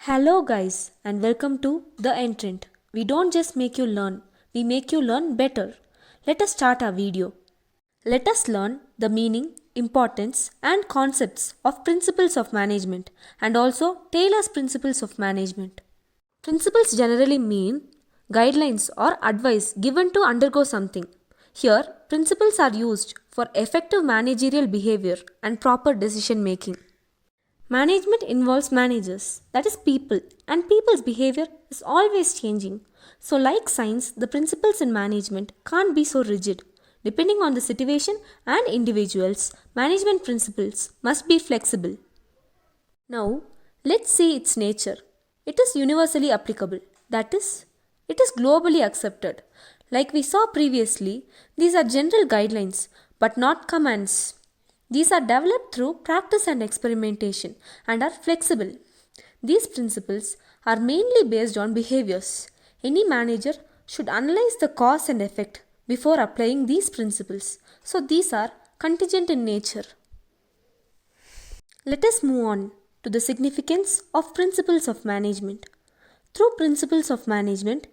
Hello guys and welcome to The Entrant. We don't just make you learn, we make you learn better. Let us start our video. Let us learn the meaning, importance and concepts of principles of management and also Taylor's principles of management. Principles generally mean guidelines or advice given to undergo something. Here, principles are used for effective managerial behavior and proper decision making. Management involves managers, that is people, and people's behavior is always changing. So like science, the principles in management can't be so rigid. Depending on the situation and individuals, management principles must be flexible. Now, let's see its nature. It is universally applicable, that is, it is globally accepted. Like we saw previously, these are general guidelines but not commands. These are developed through practice and experimentation and are flexible. These principles are mainly based on behaviors. Any manager should analyze the cause and effect before applying these principles. So these are contingent in nature. Let us move on to the significance of principles of management. Through principles of management,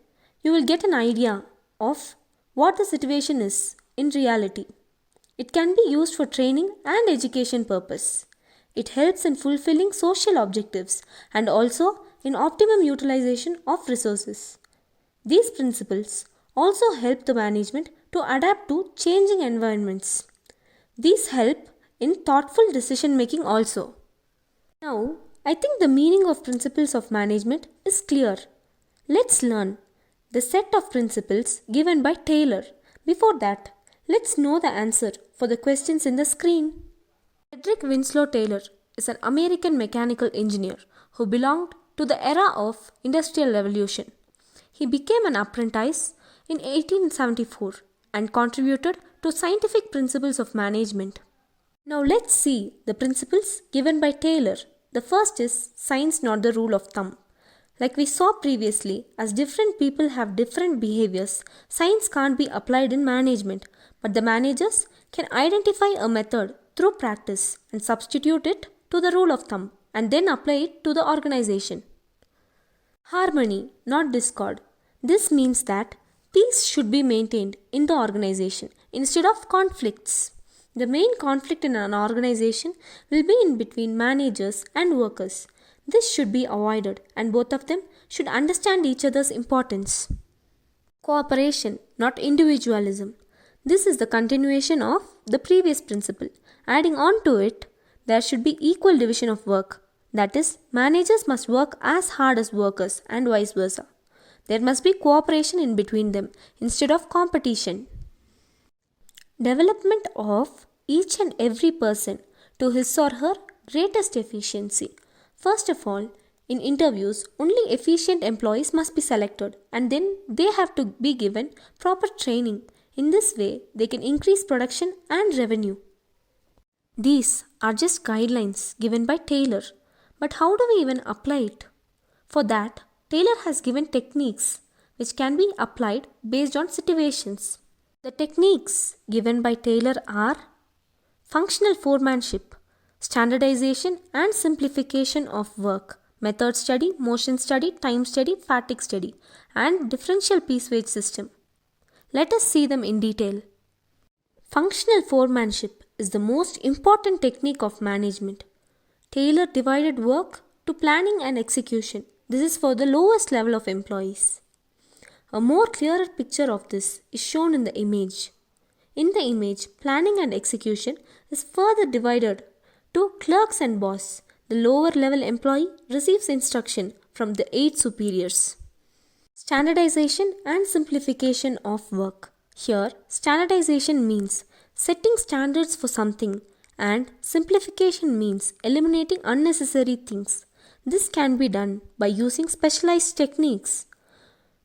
you will get an idea of what the situation is in reality. It can be used for training and education purpose. It helps in fulfilling social objectives and also in optimum utilization of resources. These principles also help the management to adapt to changing environments. These help in thoughtful decision making also. Now, I think the meaning of principles of management is clear. Let's learn the set of principles given by Taylor. Before that, let's know the answer for the questions in the screen. Frederick Winslow Taylor is an American mechanical engineer who belonged to the era of Industrial Revolution. He became an apprentice in 1874 and contributed to scientific principles of management. Now let's see the principles given by Taylor. The first is science, not the rule of thumb. Like we saw previously, as different people have different behaviors, science can't be applied in management, but the managers can identify a method through practice and substitute it to the rule of thumb and then apply it to the organization. Harmony, not discord. This means that peace should be maintained in the organization instead of conflicts. The main conflict in an organization will be in between managers and workers. This should be avoided and both of them should understand each other's importance. Cooperation, not individualism. This is the continuation of the previous principle. Adding on to it, there should be equal division of work. That is, managers must work as hard as workers and vice versa. There must be cooperation in between them instead of competition. Development of each and every person to his or her greatest efficiency. First of all, in interviews, only efficient employees must be selected and then they have to be given proper training. In this way, they can increase production and revenue. These are just guidelines given by Taylor. But how do we even apply it? For that, Taylor has given techniques which can be applied based on situations. The techniques given by Taylor are functional foremanship, standardization and simplification of work, method study, motion study, time study, fatigue study, and differential pay system. Let us see them in detail. Functional foremanship is the most important technique of management. Taylor divided work to planning and execution. This is for the lowest level of employees. A more clearer picture of this is shown in the image. In the image, planning and execution is further divided to clerks and boss. The lower level employee receives instruction from the 8 superiors. Standardization and simplification of work. Here, standardization means setting standards for something and simplification means eliminating unnecessary things. This can be done by using specialized techniques.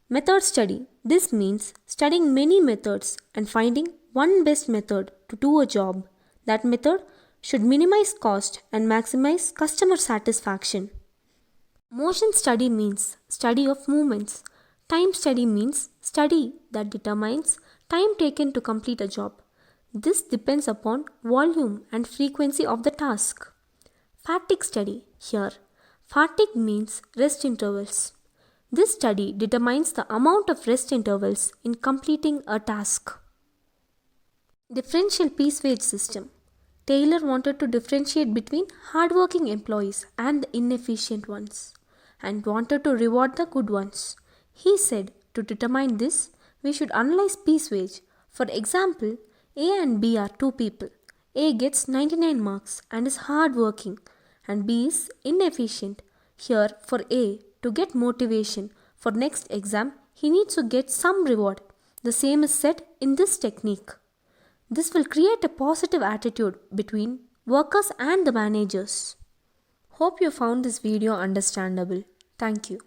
Method study. This means studying many methods and finding one best method to do a job. That method should minimize cost and maximize customer satisfaction. Motion study means study of movements. Time study means study that determines time taken to complete a job. This depends upon volume and frequency of the task. Fatigue study. Here, Fatigue means rest intervals. This study determines the amount of rest intervals in completing a task. Differential piece wage system. Taylor wanted to differentiate between hardworking employees and the inefficient ones, and wanted to reward the good ones. He said to determine this, we should analyze piece wage. For example, A and B are two people. A gets 99 marks and is hardworking, and B is inefficient. Here, for A to get motivation for next exam, he needs to get some reward. The same is said in this technique. This will create a positive attitude between workers and the managers. Hope you found this video understandable. Thank you.